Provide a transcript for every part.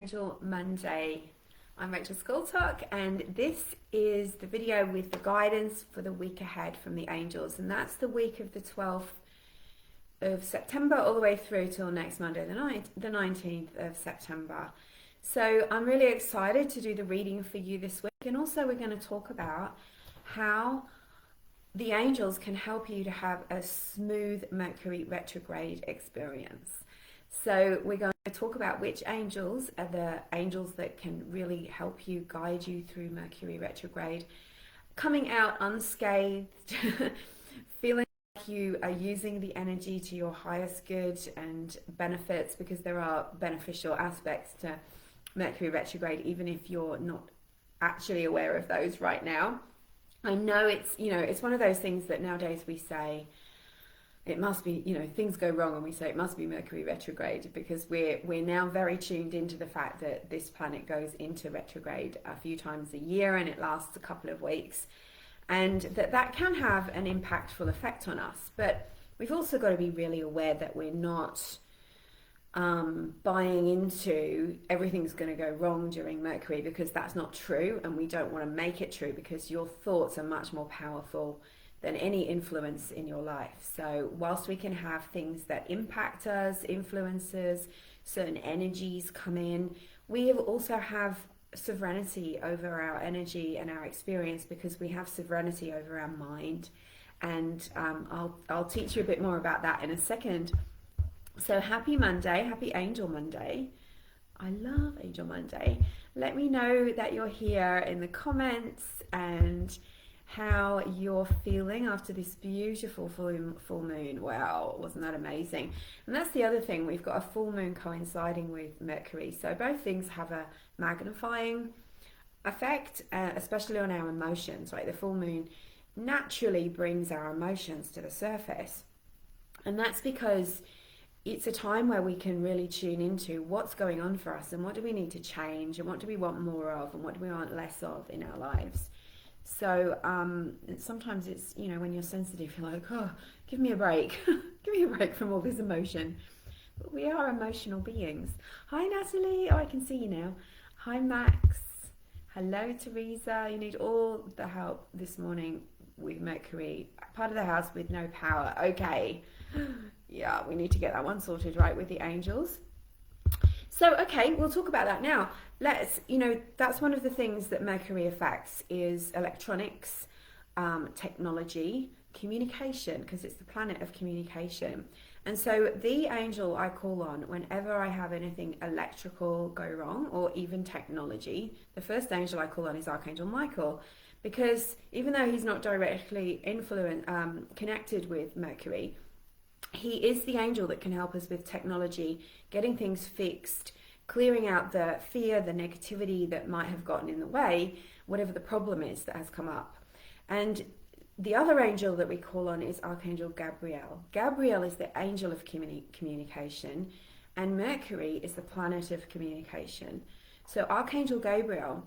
Angel Monday. I'm Rachel Scoltock, and this is the video with the guidance for the week ahead from the angels, and that's the week of the 12th of September all the way through till next Monday, the 19th of September. So I'm really excited to do the reading for you this week, and also we're going to talk about how the angels can help you to have a smooth Mercury retrograde experience. So we're going to talk about which angels are the angels that can really help you, guide you through Mercury retrograde, coming out unscathed, feeling like you are using the energy to your highest good and benefits, because there are beneficial aspects to Mercury retrograde, even if you're not actually aware of those right now. I know it's one of those things that nowadays we say, it must be, things go wrong and we say it must be Mercury retrograde, because we're now very tuned into the fact that this planet goes into retrograde a few times a year and it lasts a couple of weeks, and that can have an impactful effect on us. But we've also got to be really aware that we're not buying into everything's going to go wrong during Mercury, because that's not true, and we don't want to make it true, because your thoughts are much more powerful than any influence in your life. So whilst we can have things that impact us, influences, certain energies come in, we also have sovereignty over our energy and our experience, because we have sovereignty over our mind. And I'll teach you a bit more about that in a second. So happy Monday, happy Angel Monday. I love Angel Monday. Let me know that you're here in the comments and how you're feeling after this beautiful full moon. Wow, wasn't that amazing? And that's the other thing, we've got a full moon coinciding with Mercury, so both things have a magnifying effect, especially on our emotions, right? The full moon naturally brings our emotions to the surface, and that's because it's a time where we can really tune into what's going on for us, and what do we need to change, and what do we want more of, and what do we want less of in our lives. So sometimes it's, when you're sensitive, you're like, oh, give me a break. Give me a break from all this emotion. But we are emotional beings. Hi, Natalie. Oh, I can see you now. Hi, Max. Hello, Teresa. You need all the help this morning with Mercury. Part of the house with no power. Okay. Yeah, we need to get that one sorted, right, with the angels. So, okay, we'll talk about that now. That's one of the things that Mercury affects is electronics, technology, communication, because it's the planet of communication. And so the angel I call on whenever I have anything electrical go wrong, or even technology, the first angel I call on is Archangel Michael, because even though he's not directly connected with Mercury, he is the angel that can help us with technology, getting things fixed, clearing out the fear, the negativity that might have gotten in the way, whatever the problem is that has come up. And the other angel that we call on is Archangel Gabriel. Gabriel is the angel of communication, and Mercury is the planet of communication. So Archangel Gabriel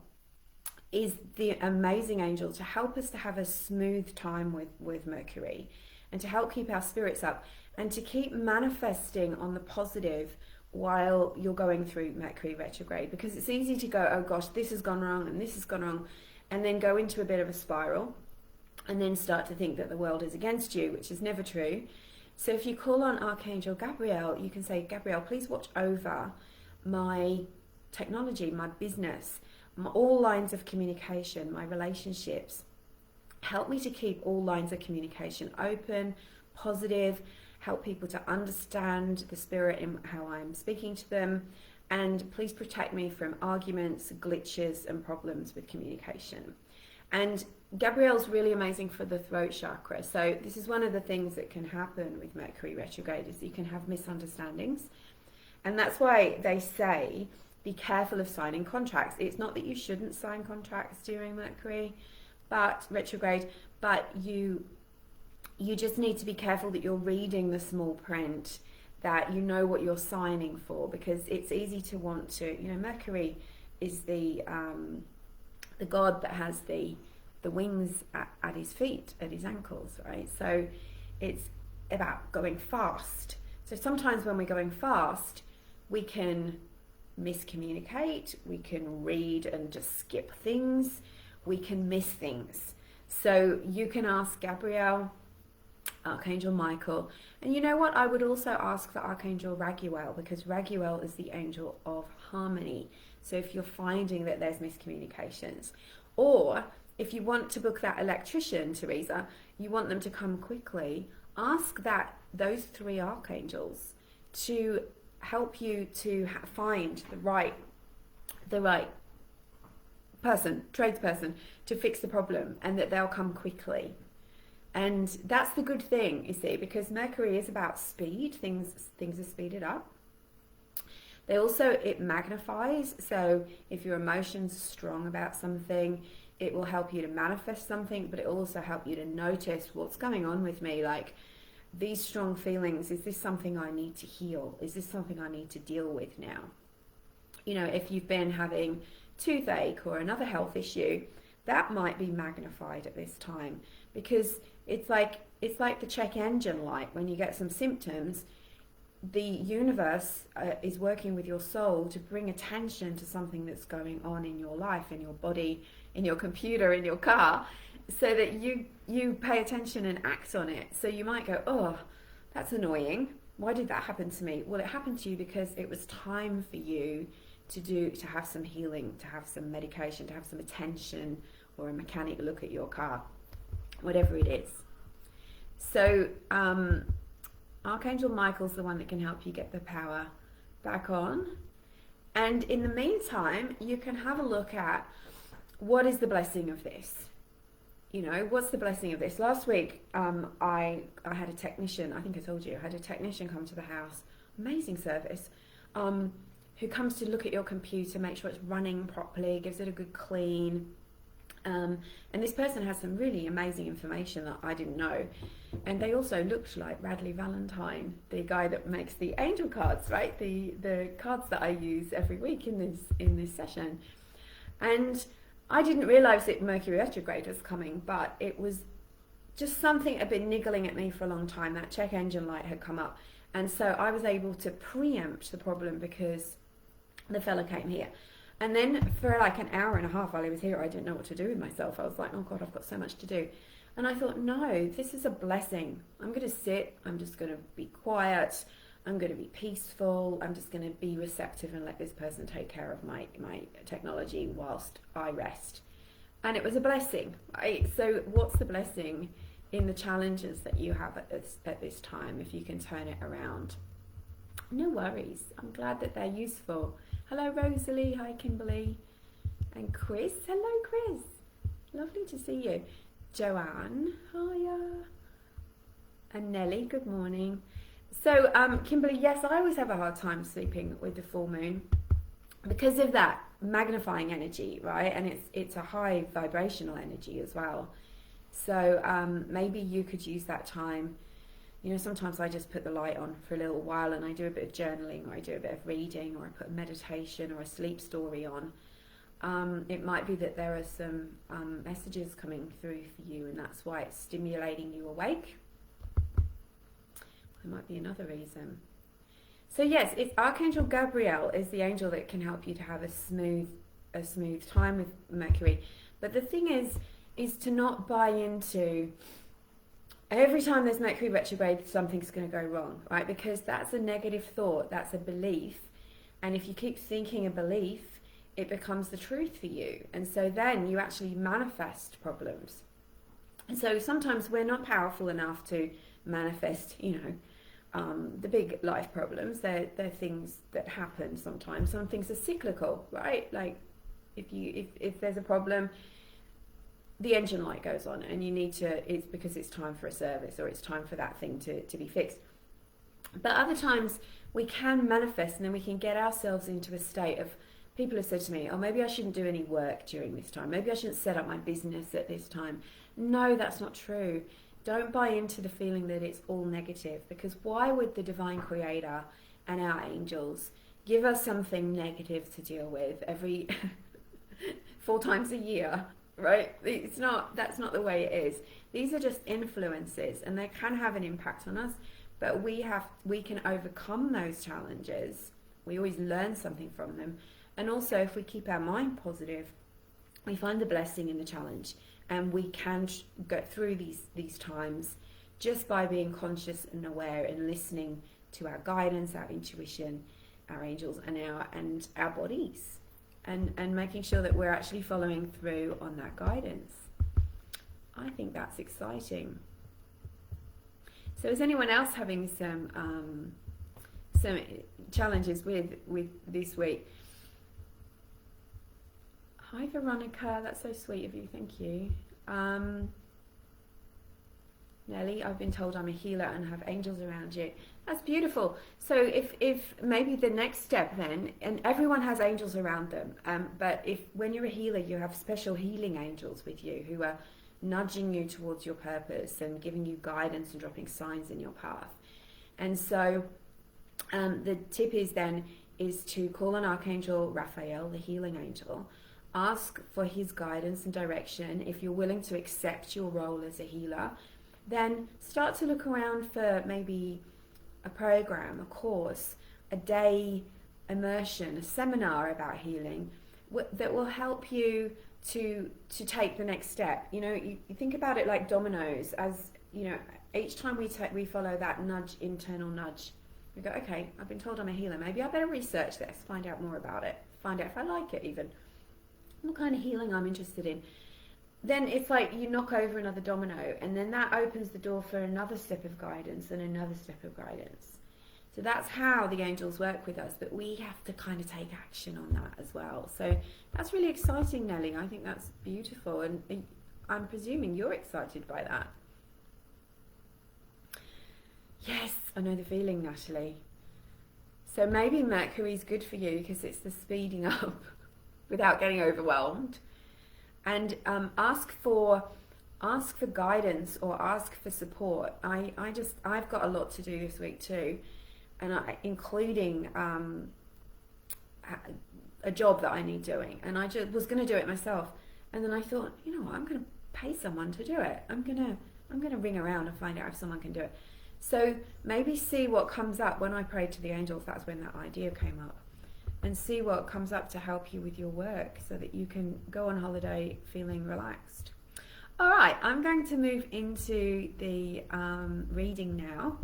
is the amazing angel to help us to have a smooth time with Mercury, and to help keep our spirits up, and to keep manifesting on the positive while you're going through Mercury retrograde, because it's easy to go, oh gosh, this has gone wrong and this has gone wrong, and then go into a bit of a spiral, and then start to think that the world is against you, which is never true. So if you call on Archangel Gabriel, you can say, Gabriel, please watch over my technology, my business, all lines of communication, my relationships. Help me to keep all lines of communication open, positive, help people to understand the spirit in how I'm speaking to them, and please protect me from arguments, glitches, and problems with communication. And Gabriel's really amazing for the throat chakra. So this is one of the things that can happen with Mercury retrograde, is you can have misunderstandings. And that's why they say, be careful of signing contracts. It's not that you shouldn't sign contracts during Mercury retrograde, but you just need to be careful that you're reading the small print, that you know what you're signing for, because it's easy to want to, Mercury is the god that has the wings at his feet, at his ankles, right? So it's about going fast. So sometimes when we're going fast, we can miscommunicate, we can read and just skip things, we can miss things. So you can ask Gabrielle, Archangel Michael, and you know what, I would also ask for Archangel Raguel, because Raguel is the angel of harmony. So if you're finding that there's miscommunications, or if you want to book that electrician, Teresa, you want them to come quickly, ask that those three archangels to help you to find the right person, tradesperson, to fix the problem, and that they'll come quickly. And that's the good thing, you see, because Mercury is about speed. Things are speeded up. They also, it magnifies. So if your emotions are strong about something, it will help you to manifest something, but it will also help you to notice what's going on with me. Like, these strong feelings, is this something I need to heal? Is this something I need to deal with now? You know, if you've been having toothache or another health issue, that might be magnified at this time, because it's like the check engine light. When you get some symptoms, the universe is working with your soul to bring attention to something that's going on in your life, in your body, in your computer, in your car, so that you pay attention and act on it. So you might go, oh, that's annoying. Why did that happen to me? Well, it happened to you because it was time for you to have some healing, to have some medication, to have some attention, or a mechanic look at your car, whatever it is. So Archangel Michael's the one that can help you get the power back on. And in the meantime, you can have a look at, what is the blessing of this? You know, what's the blessing of this? Last week, I had a technician, I think I told you, I had a technician come to the house, amazing service, who comes to look at your computer, make sure it's running properly, gives it a good clean. And this person has some really amazing information that I didn't know. And they also looked like Radley Valentine, the guy that makes the angel cards, right? The cards that I use every week in this session. And I didn't realise that Mercury retrograde was coming, but it was just something that had been niggling at me for a long time. That check engine light had come up. And so I was able to preempt the problem because the fella came here. And then for like an hour and a half while he was here, I didn't know what to do with myself. I was like, oh God, I've got so much to do. And I thought, no, this is a blessing. I'm going to sit. I'm just going to be quiet. I'm going to be peaceful. I'm just going to be receptive and let this person take care of my technology whilst I rest. And it was a blessing, right? So what's the blessing in the challenges that you have at this time, if you can turn it around? No worries. I'm glad that they're useful. Hello, Rosalie. Hi, Kimberly. And Chris. Hello, Chris. Lovely to see you. Joanne. Hiya. And Nelly. Good morning. So, Kimberly, yes, I always have a hard time sleeping with the full moon because of that magnifying energy, right? And it's a high vibrational energy as well. So maybe you could use that time. You know, sometimes I just put the light on for a little while and I do a bit of journaling, or I do a bit of reading, or I put a meditation or a sleep story on. It might be that there are some messages coming through for you, and that's why it's stimulating you awake. There might be another reason. So yes, it's Archangel Gabriel is the angel that can help you to have a smooth time with Mercury. But the thing is to not buy into every time there's Mercury retrograde, something's going to go wrong, right? Because that's a negative thought, that's a belief. And if you keep thinking a belief, it becomes the truth for you. And so then you actually manifest problems. And so sometimes we're not powerful enough to manifest, the big life problems. They're things that happen sometimes. Some things are cyclical, right? Like if there's a problem, the engine light goes on and it's because it's time for a service, or it's time for that thing to be fixed. But other times we can manifest, and then we can get ourselves into a state of, people have said to me, oh, maybe I shouldn't do any work during this time. Maybe I shouldn't set up my business at this time. No, that's not true. Don't buy into the feeling that it's all negative, because why would the divine creator and our angels give us something negative to deal with every 4 times a year, right? That's not the way it is. These are just influences, and they can have an impact on us, but we can overcome those challenges We always learn something from them. And also, if we keep our mind positive, we find the blessing in the challenge, and we can go through these times just by being conscious and aware and listening to our guidance, our intuition, our angels, and our bodies, and making sure that we're actually following through on that guidance. I think that's exciting. So is anyone else having some challenges with this week? Hi Veronica, that's so sweet of you, thank you. Nelly, I've been told I'm a healer and have angels around you. That's beautiful. So if maybe the next step then, and everyone has angels around them, but if when you're a healer you have special healing angels with you who are nudging you towards your purpose and giving you guidance and dropping signs in your path. And so the tip is to call on Archangel Raphael, the healing angel. Ask for his guidance and direction. If you're willing to accept your role as a healer, then start to look around for maybe a program, a course, a day immersion, a seminar about healing that will help you to take the next step. You know, you think about it like dominoes. As you know, each time we follow that nudge, internal nudge, we go, okay, I've been told I'm a healer, maybe I better research this, find out more about it, find out if I like it, even what kind of healing I'm interested in. Then it's like you knock over another domino, and then that opens the door for another step of guidance and another step of guidance. So that's how the angels work with us, but we have to kind of take action on that as well. So that's really exciting, Nelly. I think that's beautiful, and I'm presuming you're excited by that. Yes, I know the feeling, Natalie. So maybe Mercury's good for you because it's the speeding up without getting overwhelmed. And ask for guidance or ask for support. I've got a lot to do this week too, and including a job that I need doing, and I just was going to do it myself, and then I thought, you know what, I'm going to pay someone to do it. I'm going to ring around and find out if someone can do it. So maybe see what comes up. When I prayed to the angels, that's when that idea came up. And see what comes up to help you with your work so that you can go on holiday feeling relaxed. All right, I'm going to move into the reading now,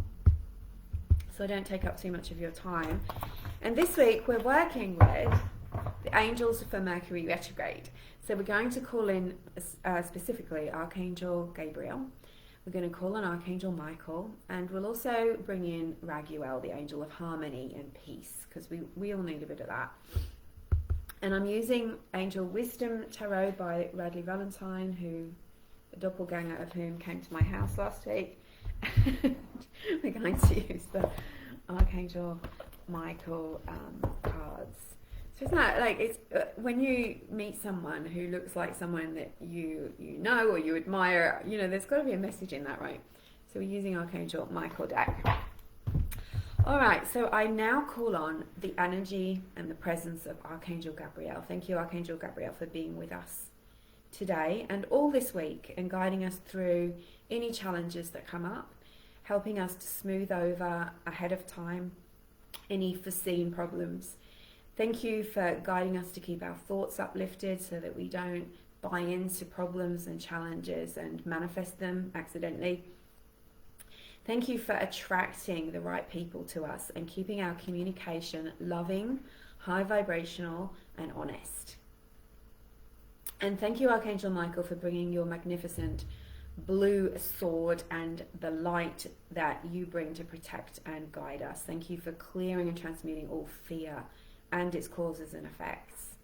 so I don't take up too much of your time. And this week we're working with the angels for Mercury retrograde. So we're going to call in specifically Archangel Gabriel. We're going to call on Archangel Michael, and we'll also bring in Raguel, the angel of harmony and peace, because we all need a bit of that. And I'm using Angel Wisdom Tarot by Radley Valentine, who the doppelganger of whom came to my house last week. We're going to use the Archangel Michael cards. So it's not like it's when you meet someone who looks like someone that you know or you admire, you know, there's got to be a message in that, right? So we're using Archangel Michael deck. All right, so I now call on the energy and the presence of Archangel Gabriel. Thank you, Archangel Gabriel, for being with us today and all this week and guiding us through any challenges that come up, helping us to smooth over ahead of time any foreseen problems. Thank you for guiding us to keep our thoughts uplifted so that we don't buy into problems and challenges and manifest them accidentally. Thank you for attracting the right people to us and keeping our communication loving, high vibrational, and honest. And thank you, Archangel Michael, for bringing your magnificent blue sword and the light that you bring to protect and guide us. Thank you for clearing and transmuting all fear and its causes and effects.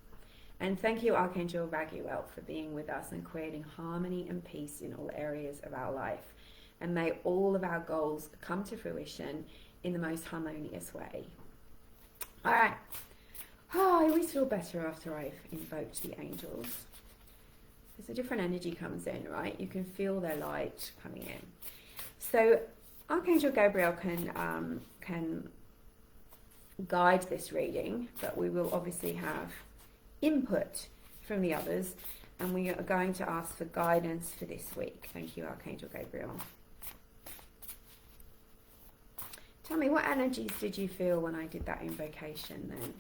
And thank you, Archangel Raguel, for being with us and creating harmony and peace in all areas of our life. And may all of our goals come to fruition in the most harmonious way. All right. Oh, I always feel better after I've invoked the angels. Because a different energy comes in, right? You can feel their light coming in. So Archangel Gabriel can guide this reading, but we will obviously have input from the others, and we are going to ask for guidance for this week. Thank you, Archangel Gabriel. Tell me, what energies did you feel when I did that invocation then?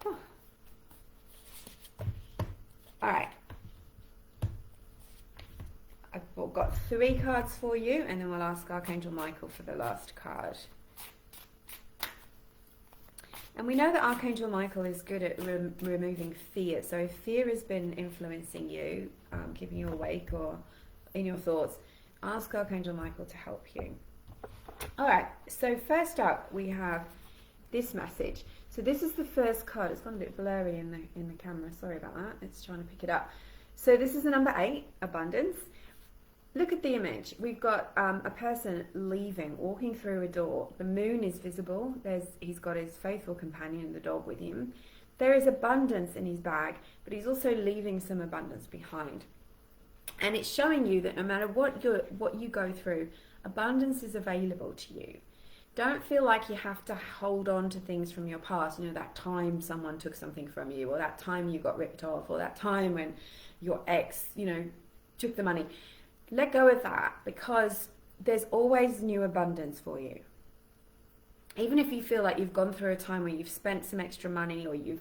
Oh. All right. I've got 3 cards for you, and then we'll ask Archangel Michael for the last card. And we know that Archangel Michael is good at removing fear. So if fear has been influencing you, keeping you awake or in your thoughts, ask Archangel Michael to help you. All right, so first up we have this message. So this is the first card. It's gone a bit blurry in the camera. Sorry about that. It's trying to pick it up. So this is the number 8, abundance. Look at the image. We've got a person leaving, walking through a door. The moon is visible. He's got his faithful companion, the dog, with him. There is abundance in his bag, but he's also leaving some abundance behind. And it's showing you that no matter what you go through, abundance is available to you. Don't feel like you have to hold on to things from your past. You know, that time someone took something from you, or that time you got ripped off, or that time when your ex, took the money. Let go of that, because there's always new abundance for you. Even if you feel like you've gone through a time where you've spent some extra money, or your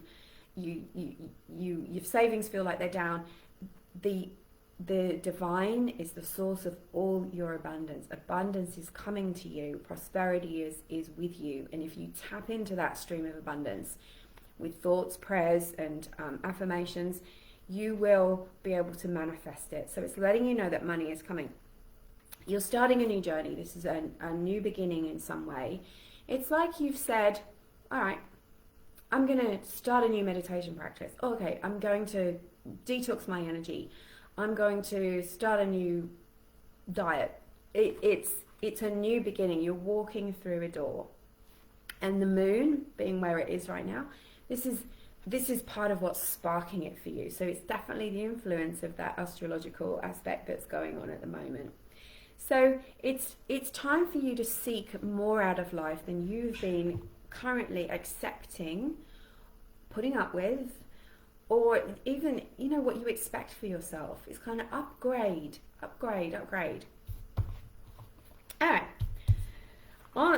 savings feel like they're down, the divine is the source of all your abundance. Abundance is coming to you. Prosperity is with you. And if you tap into that stream of abundance with thoughts, prayers, and affirmations, you will be able to manifest it. So it's letting you know that money is coming. You're starting a new journey. This is a new beginning in some way. It's like you've said, all right, I'm going to start a new meditation practice. Okay, I'm going to detox my energy. I'm going to start a new diet. It's a new beginning. You're walking through a door. And the moon, being where it is right now, this is part of what's sparking it for you. So it's definitely the influence of that astrological aspect that's going on at the moment. So it's time for you to seek more out of life than you've been currently accepting, putting up with, or even, what you expect for yourself. It's kind of upgrade. All right.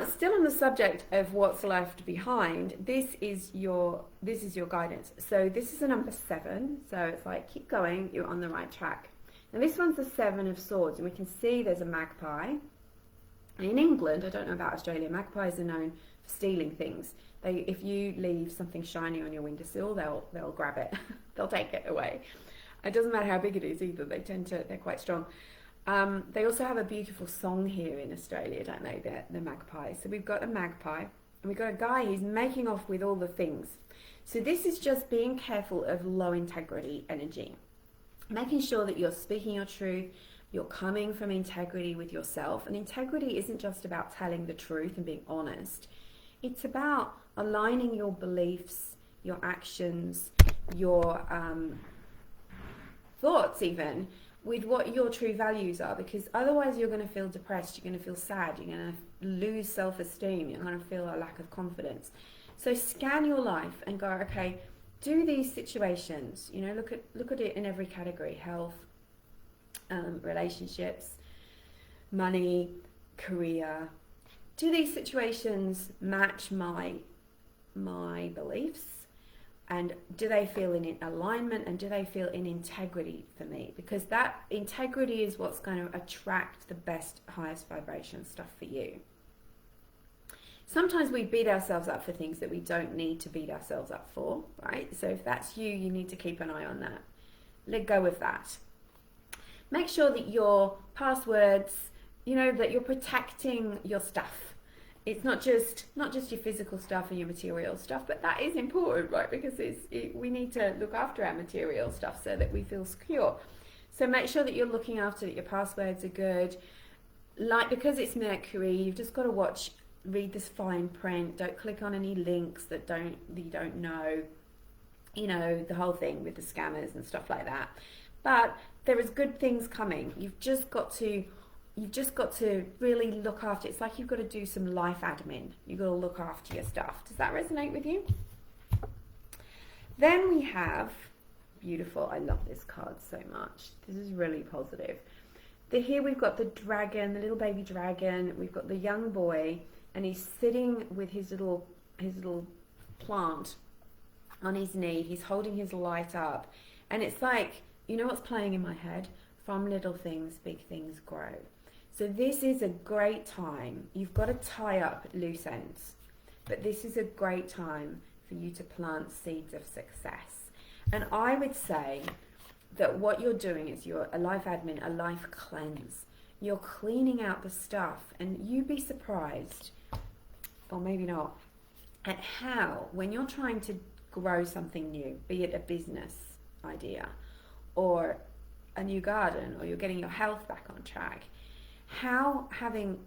Still on the subject of what's left behind, this is your guidance. So this is a number 7. So it's like, keep going, you're on the right track. And this one's the 7 of Swords, and we can see there's a magpie. And in England, I don't know about Australia, magpies are known for stealing things. If you leave something shiny on your windowsill, they'll grab it. They'll take it away. It doesn't matter how big it is either. They're quite strong. They also have a beautiful song here in Australia, don't they? The magpie. So we've got a magpie, and we've got a guy who's making off with all the things. So this is just being careful of low integrity energy. Making sure that you're speaking your truth, you're coming from integrity with yourself. And integrity isn't just about telling the truth and being honest. It's about aligning your beliefs, your actions, your thoughts even, with what your true values are, because otherwise you're going to feel depressed, you're going to feel sad, you're going to lose self-esteem, you're going to feel a lack of confidence. So scan your life and go, okay, do these situations, look at it in every category: health, relationships, money, career. Do these situations match my beliefs? And do they feel in alignment, and do they feel in integrity for me? Because that integrity is what's going to attract the best, highest vibration stuff for you. Sometimes we beat ourselves up for things that we don't need to beat ourselves up for, right? So if that's you, you need to keep an eye on that. Let go of that. Make sure that your passwords, that you're protecting your stuff. It's not just your physical stuff and your material stuff, but that is important, right? Because we need to look after our material stuff so that we feel secure. So make sure that you're looking after that your passwords are good. Because it's Mercury, you've just got to read this fine print. Don't click on any links that you don't know. The whole thing with the scammers and stuff like that. But there is good things coming. You've just got to really look after it. It's like you've got to do some life admin. You've got to look after your stuff. Does that resonate with you? Then we have, beautiful, I love this card so much. This is really positive. Here we've got the dragon, the little baby dragon. We've got the young boy, and he's sitting with his little plant on his knee. He's holding his light up, and it's like, you know what's playing in my head? From little things, big things grow. So this is a great time. You've got to tie up loose ends, but this is a great time for you to plant seeds of success. And I would say that what you're doing is you're a life admin, a life cleanse. You're cleaning out the stuff, and you'd be surprised, or maybe not, at how, when you're trying to grow something new, be it a business idea or a new garden, or you're getting your health back on track, how having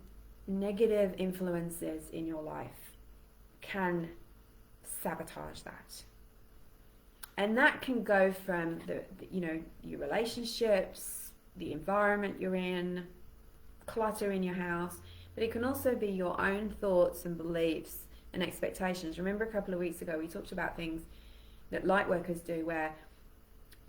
negative influences in your life can sabotage that. And that can go from your relationships, the environment you're in, clutter in your house, but it can also be your own thoughts and beliefs and expectations. Remember a couple of weeks ago we talked about things that light workers do where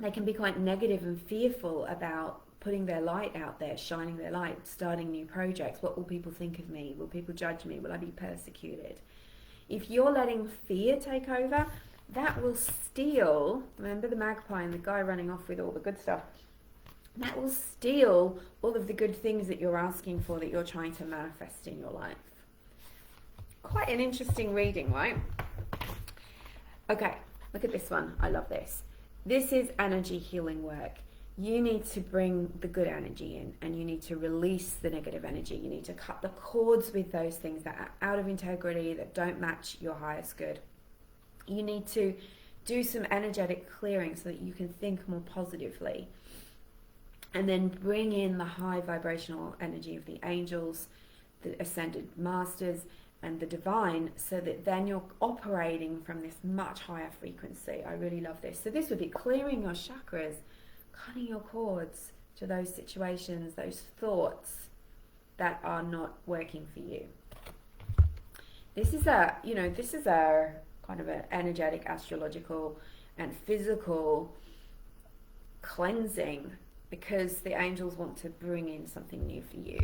they can be quite negative and fearful about putting their light out there, shining their light, starting new projects. What will people think of me? Will people judge me? Will I be persecuted? If you're letting fear take over, that will steal, remember the magpie and the guy running off with all the good stuff, that will steal all of the good things that you're asking for, that you're trying to manifest in your life. Quite an interesting reading, right? Okay, look at this one. I love this. This is energy healing work. You need to bring the good energy in, and you need to release the negative energy. You need to cut the cords with those things that are out of integrity, that don't match your highest good. You need to do some energetic clearing so that you can think more positively, and then bring in the high vibrational energy of the angels, the ascended masters, and the divine, so that then you're operating from this much higher frequency. I really love this. So this would be clearing your chakras, cutting your cords to those situations, those thoughts that are not working for you. This is a kind of an energetic, astrological, and physical cleansing, because the angels want to bring in something new for you.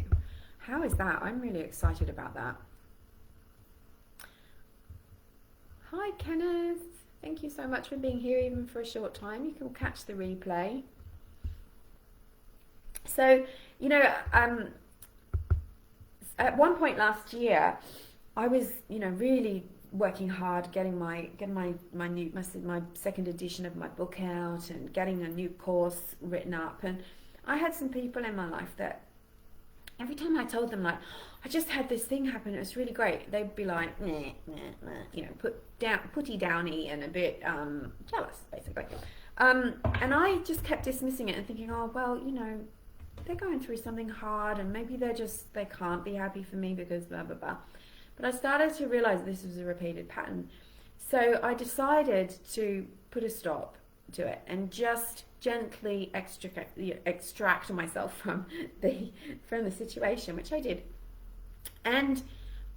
How is that? I'm really excited about that. Hi Kenneth, thank you so much for being here even for a short time. You can catch the replay. So, at one point last year, I was, really working hard, getting my second edition of my book out, and getting a new course written up. And I had some people in my life that every time I told them, like, I just had this thing happen, it was really great, they'd be like, putty downy and a bit jealous, basically. And I just kept dismissing it and thinking, oh, well, they're going through something hard, and maybe they can't be happy for me because blah, blah, blah. But I started to realize this was a repeated pattern. So I decided to put a stop to it and just gently extract myself from the situation, which I did. And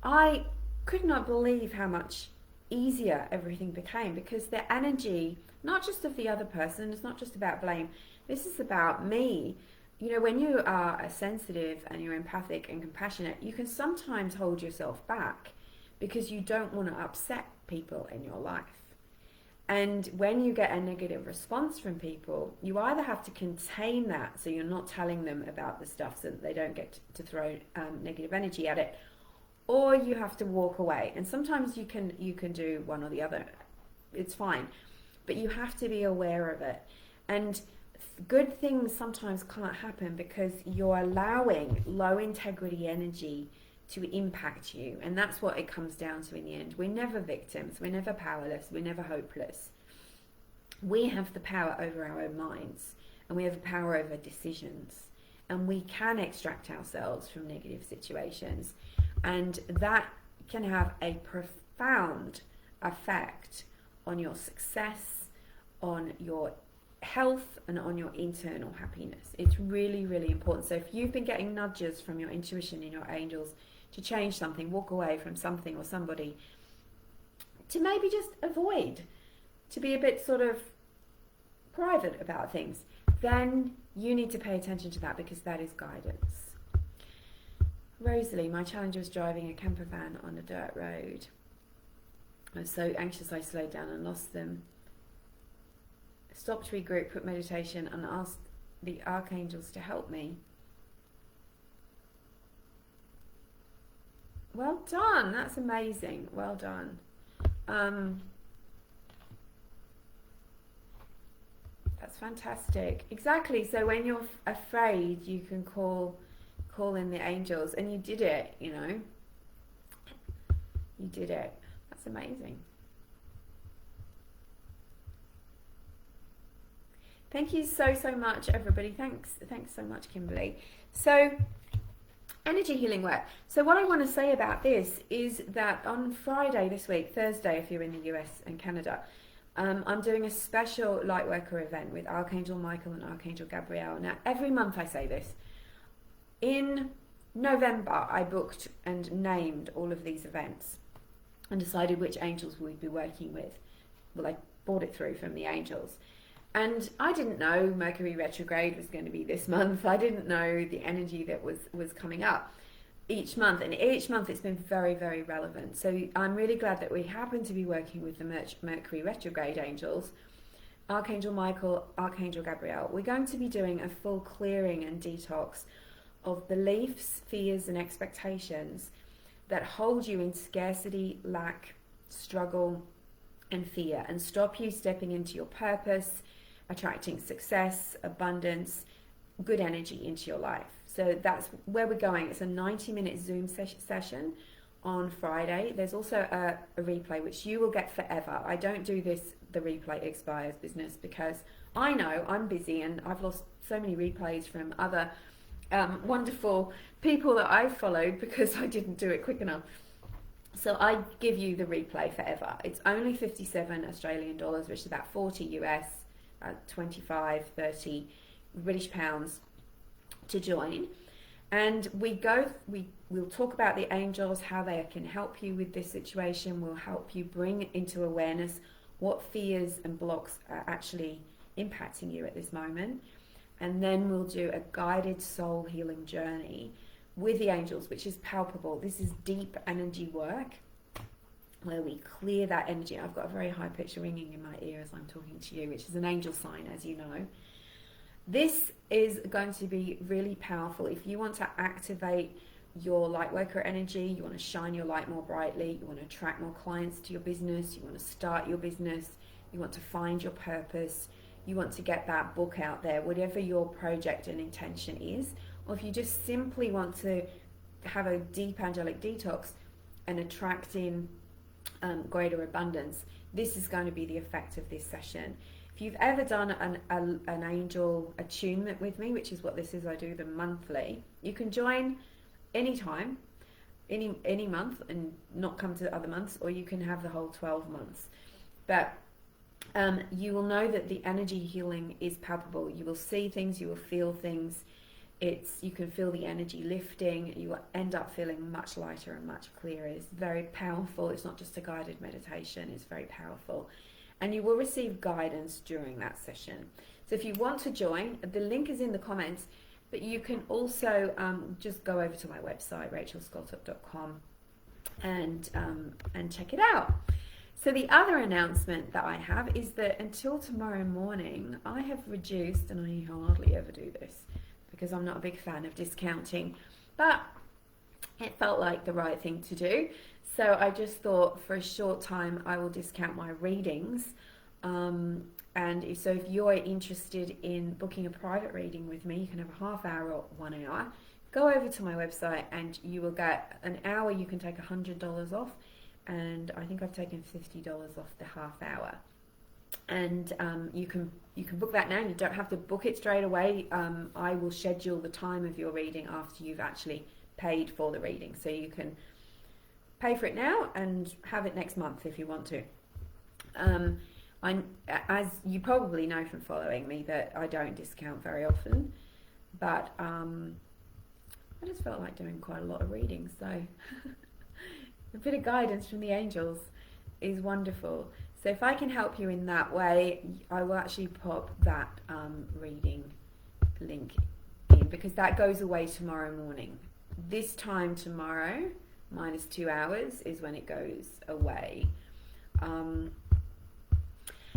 I could not believe how much easier everything became, because the energy, not just of the other person, it's not just about blame, this is about me. When you are sensitive and you're empathic and compassionate, you can sometimes hold yourself back because you don't want to upset people in your life. And when you get a negative response from people, you either have to contain that, so you're not telling them about the stuff so that they don't get to throw negative energy at it, or you have to walk away. And sometimes you can do one or the other. It's fine, but you have to be aware of it. And good things sometimes can't happen because you're allowing low integrity energy to impact you, and that's what it comes down to in the end. We're never victims, we're never powerless, we're never hopeless. We have the power over our own minds, and we have the power over decisions, and we can extract ourselves from negative situations, and that can have a profound effect on your success, on your health, and on your internal happiness. It's really, really important. So if you've been getting nudges from your intuition and your angels to change something, walk away from something or somebody, to maybe just avoid, to be a bit sort of private about things, then You need to pay attention to that because that is guidance. Rosalie, my challenge was driving a camper van on a dirt road. I was so anxious I slowed down and lost them. Stopped, regroup, put meditation and asked the archangels to help me. Well done, that's amazing. Well done. That's fantastic. Exactly. So when you're afraid, you can call in the angels, and you did it. You know, you did it. That's amazing. Thank you so much, everybody. Thanks so much, Kimberly. So, energy healing work. So what I want to say about this is that on Friday this week, Thursday, if you're in the US and Canada, I'm doing a special Lightworker event with Archangel Michael and Archangel Gabriel. Now, every month I say this. In November, I booked and named all of these events and decided which angels we'd be working with. Well, I brought it through from the angels. And I didn't know Mercury retrograde was going to be this month. I didn't know the energy that was coming up each month. And each month it's been very, very relevant. So I'm really glad that we happen to be working with the Mercury retrograde angels, Archangel Michael, Archangel Gabriel. We're going to be doing a full clearing and detox of beliefs, fears and expectations that hold you in scarcity, lack, struggle and fear, and stop you stepping into your purpose, attracting success, abundance, good energy into your life. So that's where we're going. It's a 90-minute Zoom session on Friday. There's also a replay which you will get forever. I don't do this, the replay expires business, because I know I'm busy and I've lost so many replays from other wonderful people that I've followed because I didn't do it quick enough. So I give you the replay forever. It's only 57 Australian dollars, which is about 40 US, 25, 30 British pounds to join. And we'll talk about the angels, how they can help you with this situation. We'll help you bring into awareness what fears and blocks are actually impacting you at this moment. And then we'll do a guided soul healing journey with the angels, which is palpable. This is deep energy work where we clear that energy. I've got a very high pitched ringing in my ear as I'm talking to you, which is an angel sign, as you know. This is going to be really powerful. If you want to activate your Lightworker energy, you want to shine your light more brightly, you want to attract more clients to your business, you want to start your business, you want to find your purpose, you want to get that book out there, whatever your project and intention is, or if you just simply want to have a deep angelic detox and attract in greater abundance, this is going to be the effect of this session. If you've ever done an angel attunement with me, which is what this is, I do them monthly, you can join anytime, any month and not come to other months, or you can have the whole 12 months. But you will know that the energy healing is palpable. You will see things, you will feel things. You can feel the energy lifting. You will end up feeling much lighter and much clearer. It's very powerful. It's not just a guided meditation. It's very powerful. And you will receive guidance during that session. So if you want to join, the link is in the comments, but you can also just go over to my website, rachelscoltock.com, and check it out. So the other announcement that I have is that until tomorrow morning, I have reduced, and I hardly ever do this because I'm not a big fan of discounting, but it felt like the right thing to do. So I just thought for a short time I will discount my readings. And so if you're interested in booking a private reading with me, you can have a half hour or 1 hour. Go over to my website and you will get an hour. You can take $100 off. And I think I've taken $50 off the half hour. And you can book that now. You don't have to book it straight away. I will schedule the time of your reading after you've actually paid for the reading. So you can pay for it now and have it next month if you want to. As you probably know from following me, that I don't discount very often, but I just felt like doing quite a lot of readings, so a bit of guidance from the angels is wonderful. So if I can help you in that way, I will actually pop that reading link in, because that goes away tomorrow morning. This time tomorrow, minus 2 hours, is when it goes away.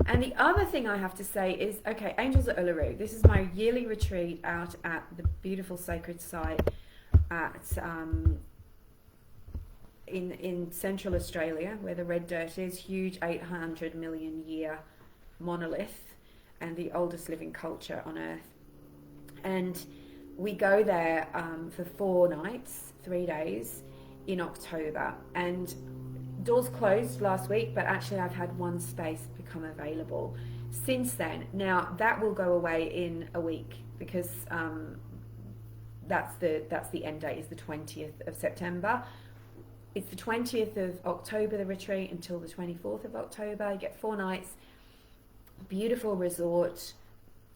And the other thing I have to say is, okay, Angels at Uluru. This is my yearly retreat out at the beautiful sacred site at in Central Australia, where the red dirt is, huge 800 million year monolith and the oldest living culture on Earth. And we go there for 4 nights, 3 days in October. And doors closed last week, but actually I've had one space become available since then. Now that will go away in a week, because that's the end date, is the 20th of September. It's the 20th of October, the retreat, until the 24th of October. You get 4 nights, beautiful resort,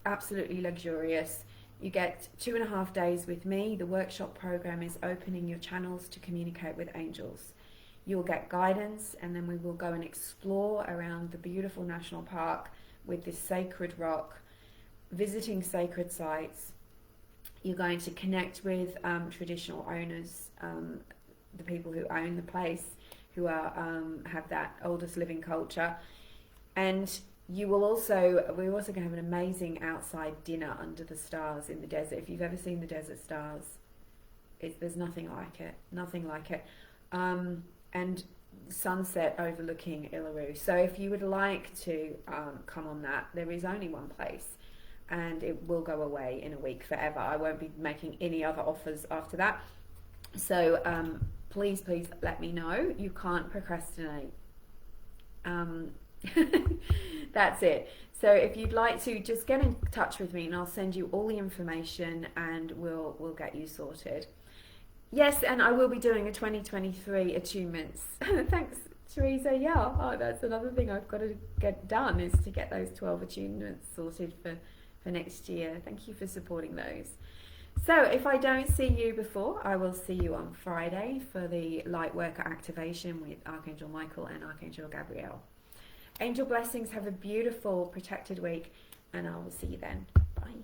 absolutely luxurious. You get 2.5 days with me. The workshop program is opening your channels to communicate with angels. You'll get guidance, and then we will go and explore around the beautiful national park with this sacred rock, visiting sacred sites. You're going to connect with traditional owners, the people who own the place, who are have that oldest living culture. And you will also, we're also going to have an amazing outside dinner under the stars in the desert. If you've ever seen the desert stars, there's nothing like it, nothing like it. And sunset overlooking Uluru. So if you would like to come on that, there is only one place, and it will go away in a week forever. I won't be making any other offers after that. So please let me know. You can't procrastinate. That's it. So if you'd like to, just get in touch with me and I'll send you all the information, and we'll get you sorted. Yes, and I will be doing a 2023 attunements. Thanks, Teresa. Yeah, oh, that's another thing I've got to get done, is to get those 12 attunements sorted for next year. Thank you for supporting those. So if I don't see you before, I will see you on Friday for the Light Worker activation with Archangel Michael and Archangel Gabrielle. Angel blessings. Have a beautiful, protected week, and I will see you then. Bye.